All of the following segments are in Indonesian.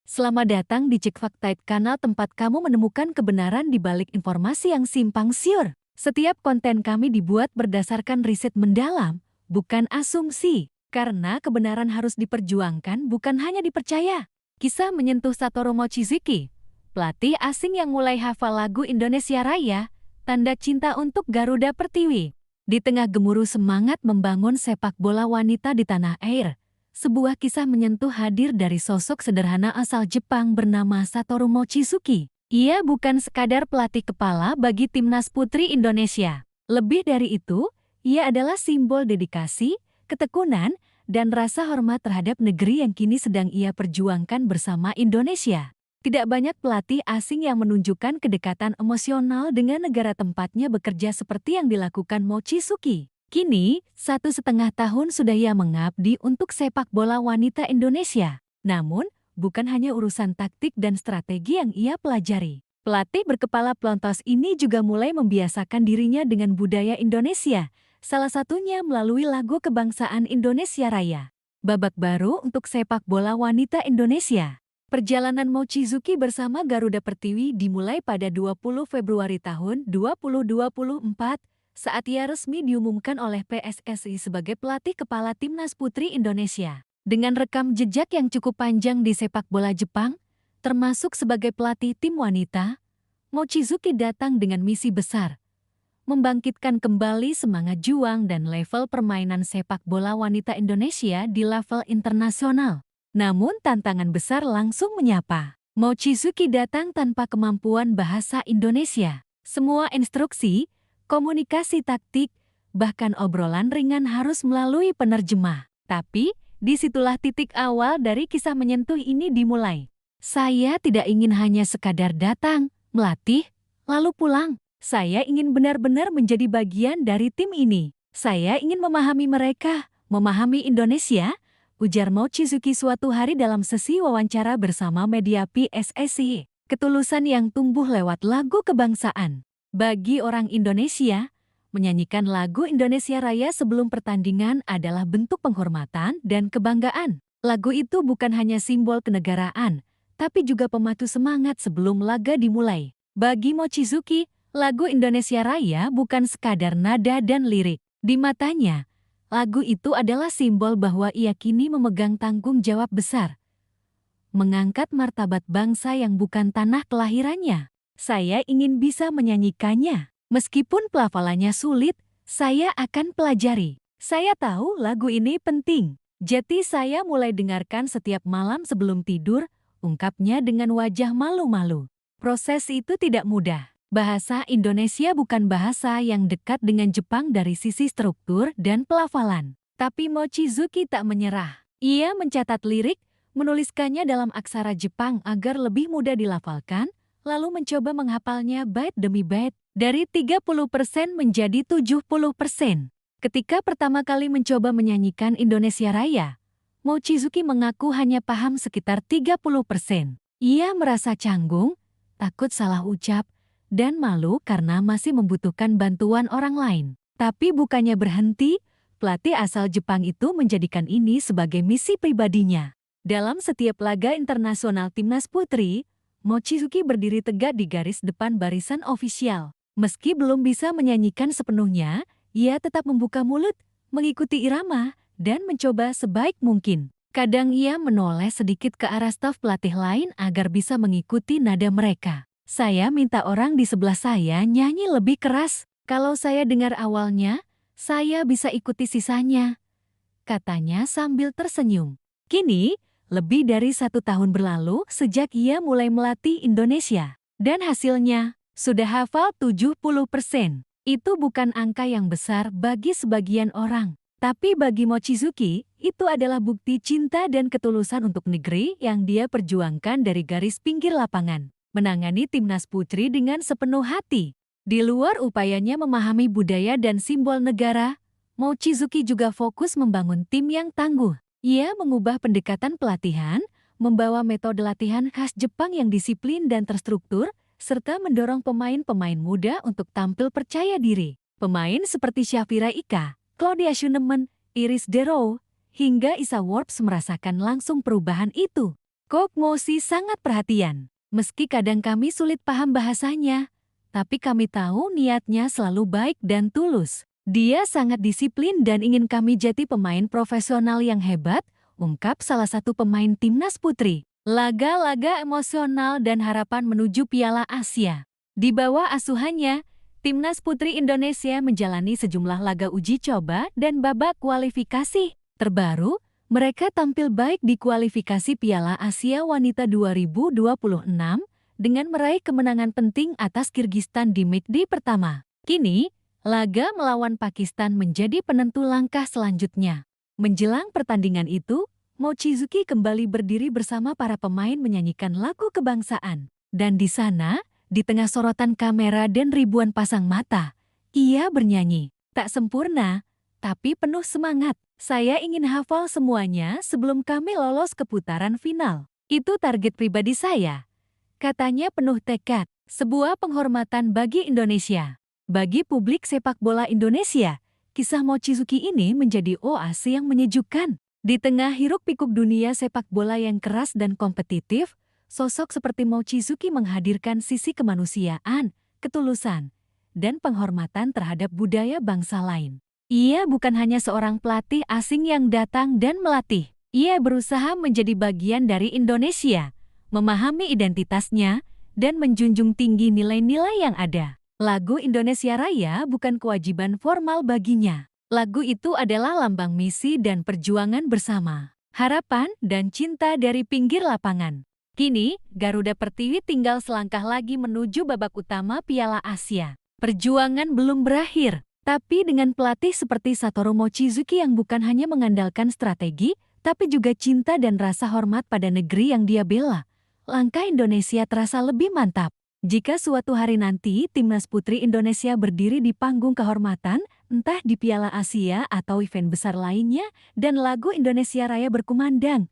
Selamat datang di Cek Fakta, kanal tempat kamu menemukan kebenaran di balik informasi yang simpang siur. Setiap konten kami dibuat berdasarkan riset mendalam, bukan asumsi. Karena kebenaran harus diperjuangkan, bukan hanya dipercaya. Kisah menyentuh Satoru Mochizuki, pelatih asing yang mulai hafal lagu Indonesia Raya, tanda cinta untuk Garuda Pertiwi. Di tengah gemuruh semangat membangun sepak bola wanita di tanah air, sebuah kisah menyentuh hadir dari sosok sederhana asal Jepang bernama Satoru Mochizuki. Ia bukan sekadar pelatih kepala bagi timnas putri Indonesia. Lebih dari itu, ia adalah simbol dedikasi, ketekunan, dan rasa hormat terhadap negeri yang kini sedang ia perjuangkan bersama Indonesia. Tidak banyak pelatih asing yang menunjukkan kedekatan emosional dengan negara tempatnya bekerja seperti yang dilakukan Mochizuki. Kini, 1,5 tahun sudah ia mengabdi untuk sepak bola wanita Indonesia. Namun, bukan hanya urusan taktik dan strategi yang ia pelajari. Pelatih berkepala pelontos ini juga mulai membiasakan dirinya dengan budaya Indonesia, salah satunya melalui lagu kebangsaan Indonesia Raya. Babak baru untuk sepak bola wanita Indonesia. Perjalanan Mochizuki bersama Garuda Pertiwi dimulai pada 20 Februari tahun 2024, saat ia resmi diumumkan oleh PSSI sebagai pelatih kepala timnas putri Indonesia. Dengan rekam jejak yang cukup panjang di sepak bola Jepang, termasuk sebagai pelatih tim wanita, Mochizuki datang dengan misi besar, membangkitkan kembali semangat juang dan level permainan sepak bola wanita Indonesia di level internasional. Namun tantangan besar langsung menyapa. Mochizuki datang tanpa kemampuan bahasa Indonesia. Semua instruksi, komunikasi taktik, bahkan obrolan ringan harus melalui penerjemah. Tapi, disitulah titik awal dari kisah menyentuh ini dimulai. Saya tidak ingin hanya sekadar datang, melatih, lalu pulang. Saya ingin benar-benar menjadi bagian dari tim ini. Saya ingin memahami mereka, memahami Indonesia, ujar Mochizuki suatu hari dalam sesi wawancara bersama media PSSI. Ketulusan yang tumbuh lewat lagu kebangsaan. Bagi orang Indonesia, menyanyikan lagu Indonesia Raya sebelum pertandingan adalah bentuk penghormatan dan kebanggaan. Lagu itu bukan hanya simbol kenegaraan, tapi juga pemacu semangat sebelum laga dimulai. Bagi Mochizuki, lagu Indonesia Raya bukan sekadar nada dan lirik. Di matanya, lagu itu adalah simbol bahwa ia kini memegang tanggung jawab besar, mengangkat martabat bangsa yang bukan tanah kelahirannya. Saya ingin bisa menyanyikannya. Meskipun pelafalannya sulit, saya akan pelajari. Saya tahu lagu ini penting. Jadi saya mulai dengarkan setiap malam sebelum tidur, ungkapnya dengan wajah malu-malu. Proses itu tidak mudah. Bahasa Indonesia bukan bahasa yang dekat dengan Jepang dari sisi struktur dan pelafalan. Tapi Mochizuki tak menyerah. Ia mencatat lirik, menuliskannya dalam aksara Jepang agar lebih mudah dilafalkan, lalu mencoba menghafalnya bait demi bait, dari 30% menjadi 70%. Ketika pertama kali mencoba menyanyikan Indonesia Raya, Mochizuki mengaku hanya paham sekitar 30%. Ia merasa canggung, takut salah ucap, dan malu karena masih membutuhkan bantuan orang lain. Tapi bukannya berhenti, pelatih asal Jepang itu menjadikan ini sebagai misi pribadinya. Dalam setiap laga internasional timnas putri, Mochizuki berdiri tegak di garis depan barisan ofisial. Meski belum bisa menyanyikan sepenuhnya, ia tetap membuka mulut, mengikuti irama, dan mencoba sebaik mungkin. Kadang ia menoleh sedikit ke arah staf pelatih lain agar bisa mengikuti nada mereka. Saya minta orang di sebelah saya nyanyi lebih keras. Kalau saya dengar awalnya, saya bisa ikuti sisanya, katanya sambil tersenyum. Kini, lebih dari 1 tahun berlalu sejak ia mulai melatih Indonesia. Dan hasilnya, sudah hafal 70%. Itu bukan angka yang besar bagi sebagian orang. Tapi bagi Mochizuki, itu adalah bukti cinta dan ketulusan untuk negeri yang dia perjuangkan dari garis pinggir lapangan. Menangani timnas putri dengan sepenuh hati. Di luar upayanya memahami budaya dan simbol negara, Mochizuki juga fokus membangun tim yang tangguh. Ia mengubah pendekatan pelatihan, membawa metode latihan khas Jepang yang disiplin dan terstruktur, serta mendorong pemain-pemain muda untuk tampil percaya diri. Pemain seperti Shafira Ika, Claudia Schunemann, Iris Dero, hingga Isa Worps merasakan langsung perubahan itu. Coach Moshi sangat perhatian. Meski kadang kami sulit paham bahasanya, tapi kami tahu niatnya selalu baik dan tulus. Dia sangat disiplin dan ingin kami jadi pemain profesional yang hebat, ungkap salah satu pemain timnas putri. Laga-laga emosional dan harapan menuju Piala Asia. Di bawah asuhannya, timnas putri Indonesia menjalani sejumlah laga uji coba dan babak kualifikasi. Terbaru, mereka tampil baik di kualifikasi Piala Asia Wanita 2026 dengan meraih kemenangan penting atas Kirgistan di matchday pertama. Kini, laga melawan Pakistan menjadi penentu langkah selanjutnya. Menjelang pertandingan itu, Mochizuki kembali berdiri bersama para pemain menyanyikan lagu kebangsaan. Dan di sana, di tengah sorotan kamera dan ribuan pasang mata, ia bernyanyi. Tak sempurna, tapi penuh semangat. Saya ingin hafal semuanya sebelum kami lolos ke putaran final. Itu target pribadi saya. Katanya penuh tekad, sebuah penghormatan bagi Indonesia. Bagi publik sepak bola Indonesia, kisah Mochizuki ini menjadi oase yang menyejukkan. Di tengah hiruk-pikuk dunia sepak bola yang keras dan kompetitif, sosok seperti Mochizuki menghadirkan sisi kemanusiaan, ketulusan, dan penghormatan terhadap budaya bangsa lain. Ia bukan hanya seorang pelatih asing yang datang dan melatih. Ia berusaha menjadi bagian dari Indonesia, memahami identitasnya, dan menjunjung tinggi nilai-nilai yang ada. Lagu Indonesia Raya bukan kewajiban formal baginya. Lagu itu adalah lambang misi dan perjuangan bersama, harapan dan cinta dari pinggir lapangan. Kini, Garuda Pertiwi tinggal selangkah lagi menuju babak utama Piala Asia. Perjuangan belum berakhir, tapi dengan pelatih seperti Satoru Mochizuki yang bukan hanya mengandalkan strategi, tapi juga cinta dan rasa hormat pada negeri yang dia bela, langkah Indonesia terasa lebih mantap. Jika suatu hari nanti timnas putri Indonesia berdiri di panggung kehormatan, entah di Piala Asia atau event besar lainnya, dan lagu Indonesia Raya berkumandang,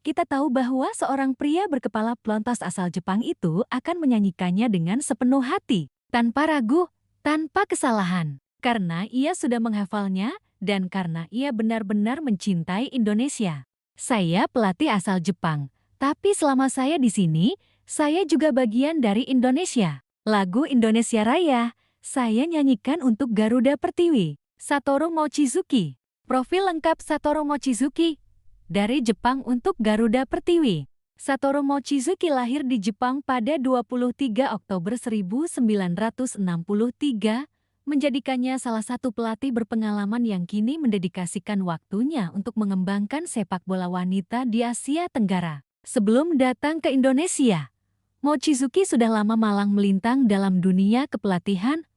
kita tahu bahwa seorang pria berkepala pelontos asal Jepang itu akan menyanyikannya dengan sepenuh hati, tanpa ragu, tanpa kesalahan. Karena ia sudah menghafalnya, dan karena ia benar-benar mencintai Indonesia. Saya pelatih asal Jepang, tapi selama saya di sini, saya juga bagian dari Indonesia. Lagu Indonesia Raya, saya nyanyikan untuk Garuda Pertiwi. Satoru Mochizuki. Profil lengkap Satoru Mochizuki. Dari Jepang untuk Garuda Pertiwi. Satoru Mochizuki lahir di Jepang pada 23 Oktober 1963, menjadikannya salah satu pelatih berpengalaman yang kini mendedikasikan waktunya untuk mengembangkan sepak bola wanita di Asia Tenggara. Sebelum datang ke Indonesia, Mochizuki sudah lama malang melintang dalam dunia kepelatihan,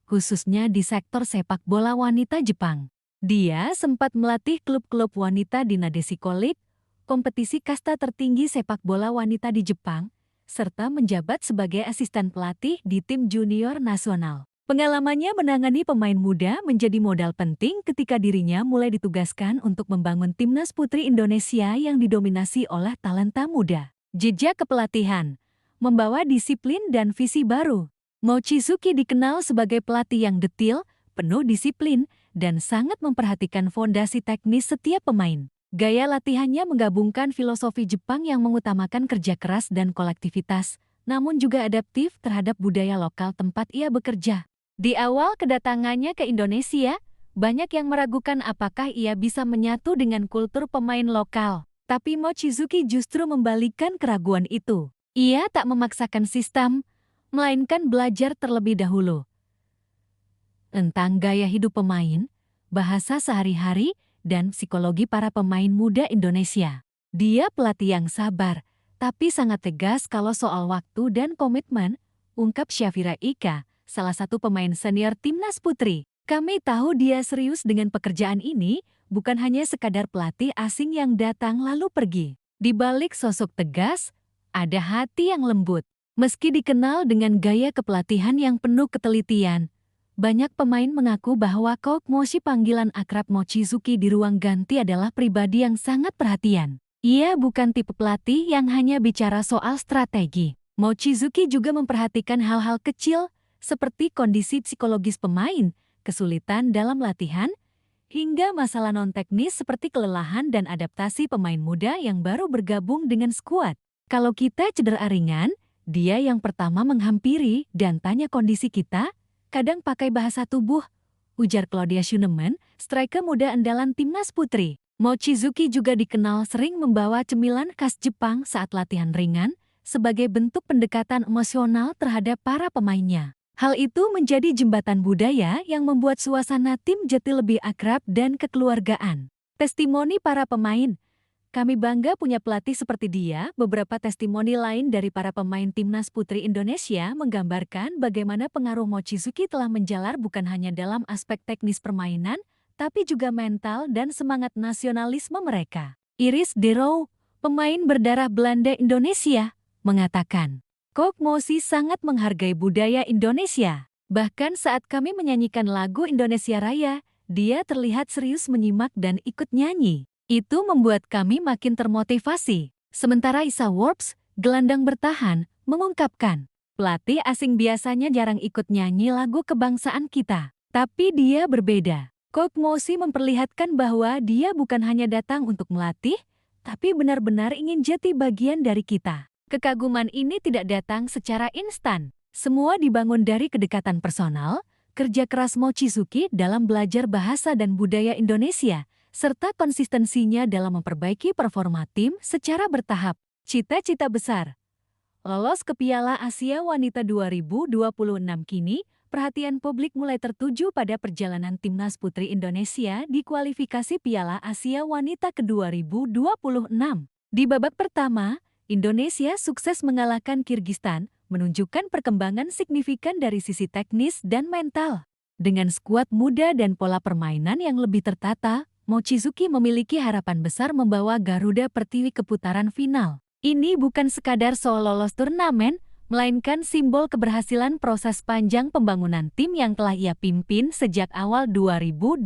khususnya di sektor sepak bola wanita Jepang. Dia sempat melatih klub-klub wanita di Nadeshiko League, kompetisi kasta tertinggi sepak bola wanita di Jepang, serta menjabat sebagai asisten pelatih di tim junior nasional. Pengalamannya menangani pemain muda menjadi modal penting ketika dirinya mulai ditugaskan untuk membangun timnas putri Indonesia yang didominasi oleh talenta muda. Jejak kepelatihan membawa disiplin dan visi baru. Mochizuki dikenal sebagai pelatih yang detil, penuh disiplin, dan sangat memperhatikan fondasi teknis setiap pemain. Gaya latihannya menggabungkan filosofi Jepang yang mengutamakan kerja keras dan kolektivitas, namun juga adaptif terhadap budaya lokal tempat ia bekerja. Di awal kedatangannya ke Indonesia, banyak yang meragukan apakah ia bisa menyatu dengan kultur pemain lokal. Tapi Mochizuki justru membalikkan keraguan itu. Ia tak memaksakan sistem, melainkan belajar terlebih dahulu tentang gaya hidup pemain, bahasa sehari-hari, dan psikologi para pemain muda Indonesia. Dia pelatih yang sabar, tapi sangat tegas kalau soal waktu dan komitmen, ungkap Syafira Ika, salah satu pemain senior timnas putri. Kami tahu dia serius dengan pekerjaan ini, bukan hanya sekadar pelatih asing yang datang lalu pergi. Di balik sosok tegas, ada hati yang lembut. Meski dikenal dengan gaya kepelatihan yang penuh ketelitian, banyak pemain mengaku bahwa Coach Moshi panggilan akrab Mochizuki di ruang ganti adalah pribadi yang sangat perhatian. Ia bukan tipe pelatih yang hanya bicara soal strategi. Mochizuki juga memperhatikan hal-hal kecil seperti kondisi psikologis pemain, kesulitan dalam latihan, hingga masalah non-teknis seperti kelelahan dan adaptasi pemain muda yang baru bergabung dengan skuad. Kalau kita cedera ringan, dia yang pertama menghampiri dan tanya kondisi kita, kadang pakai bahasa tubuh, ujar Claudia Schunemann, striker muda andalan timnas putri. Mochizuki juga dikenal sering membawa cemilan khas Jepang saat latihan ringan, sebagai bentuk pendekatan emosional terhadap para pemainnya. Hal itu menjadi jembatan budaya yang membuat suasana tim jadi lebih akrab dan kekeluargaan. Testimoni para pemain. Kami bangga punya pelatih seperti dia. Beberapa testimoni lain dari para pemain timnas putri Indonesia menggambarkan bagaimana pengaruh Mochizuki telah menjalar bukan hanya dalam aspek teknis permainan, tapi juga mental dan semangat nasionalisme mereka. Iris Derow, pemain berdarah Belanda Indonesia, mengatakan, Coach Mosi sangat menghargai budaya Indonesia. Bahkan saat kami menyanyikan lagu Indonesia Raya, dia terlihat serius menyimak dan ikut nyanyi. Itu membuat kami makin termotivasi. Sementara Isa Worps, gelandang bertahan, mengungkapkan, pelatih asing biasanya jarang ikut nyanyi lagu kebangsaan kita. Tapi dia berbeda. Coach Mosi memperlihatkan bahwa dia bukan hanya datang untuk melatih, tapi benar-benar ingin jadi bagian dari kita. Kekaguman ini tidak datang secara instan. Semua dibangun dari kedekatan personal, kerja keras Mochizuki dalam belajar bahasa dan budaya Indonesia, serta konsistensinya dalam memperbaiki performa tim secara bertahap. Cita-cita besar. Lolos ke Piala Asia Wanita 2026 kini, perhatian publik mulai tertuju pada perjalanan timnas putri Indonesia di kualifikasi Piala Asia Wanita ke-2026. Di babak pertama, Indonesia sukses mengalahkan Kirgistan, menunjukkan perkembangan signifikan dari sisi teknis dan mental. Dengan skuad muda dan pola permainan yang lebih tertata, Mochizuki memiliki harapan besar membawa Garuda Pertiwi ke putaran final. Ini bukan sekadar soal lolos turnamen, melainkan simbol keberhasilan proses panjang pembangunan tim yang telah ia pimpin sejak awal 2024.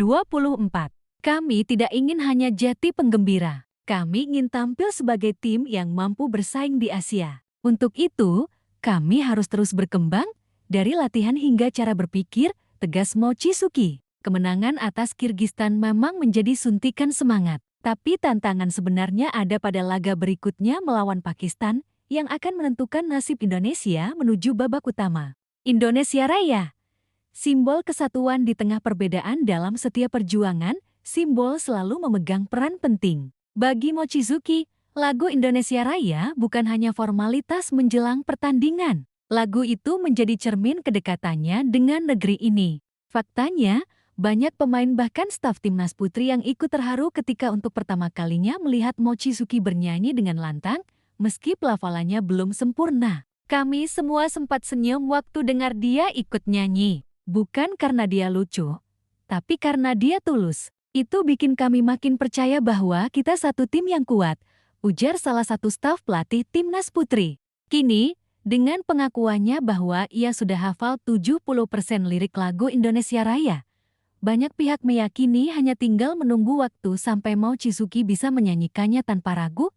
Kami tidak ingin hanya jadi penggembira. Kami ingin tampil sebagai tim yang mampu bersaing di Asia. Untuk itu, kami harus terus berkembang, dari latihan hingga cara berpikir, tegas Mochizuki. Kemenangan atas Kirgistan memang menjadi suntikan semangat. Tapi tantangan sebenarnya ada pada laga berikutnya melawan Pakistan, yang akan menentukan nasib Indonesia menuju babak utama. Indonesia Raya. Simbol kesatuan di tengah perbedaan dalam setiap perjuangan, simbol selalu memegang peran penting. Bagi Mochizuki, lagu Indonesia Raya bukan hanya formalitas menjelang pertandingan. Lagu itu menjadi cermin kedekatannya dengan negeri ini. Faktanya, banyak pemain bahkan staf timnas putri yang ikut terharu ketika untuk pertama kalinya melihat Mochizuki bernyanyi dengan lantang, meski pelafalannya belum sempurna. Kami semua sempat senyum waktu dengar dia ikut nyanyi. Bukan karena dia lucu, tapi karena dia tulus. Itu bikin kami makin percaya bahwa kita satu tim yang kuat, ujar salah satu staf pelatih timnas putri. Kini, dengan pengakuannya bahwa ia sudah hafal 70% lirik lagu Indonesia Raya, banyak pihak meyakini hanya tinggal menunggu waktu sampai Mochizuki bisa menyanyikannya tanpa ragu.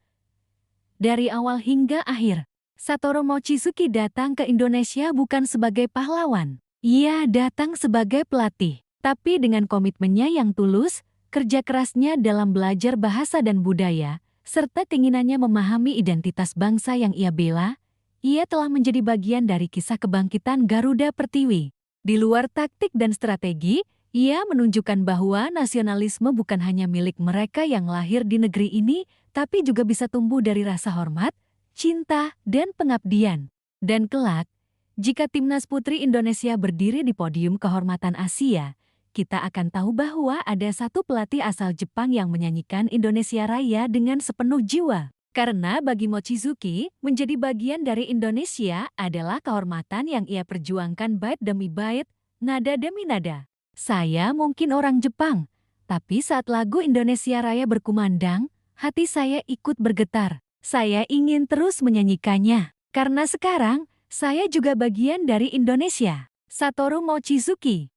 Dari awal hingga akhir, Satoru Mochizuki datang ke Indonesia bukan sebagai pahlawan. Ia datang sebagai pelatih. Tapi dengan komitmennya yang tulus, kerja kerasnya dalam belajar bahasa dan budaya, serta keinginannya memahami identitas bangsa yang ia bela, ia telah menjadi bagian dari kisah kebangkitan Garuda Pertiwi. Di luar taktik dan strategi, ia menunjukkan bahwa nasionalisme bukan hanya milik mereka yang lahir di negeri ini, tapi juga bisa tumbuh dari rasa hormat, cinta, dan pengabdian. Dan kelak, jika timnas putri Indonesia berdiri di podium kehormatan Asia, kita akan tahu bahwa ada satu pelatih asal Jepang yang menyanyikan Indonesia Raya dengan sepenuh jiwa. Karena bagi Mochizuki, menjadi bagian dari Indonesia adalah kehormatan yang ia perjuangkan bait demi bait, nada demi nada. Saya mungkin orang Jepang, tapi saat lagu Indonesia Raya berkumandang, hati saya ikut bergetar. Saya ingin terus menyanyikannya, karena sekarang saya juga bagian dari Indonesia. Satoru Mochizuki.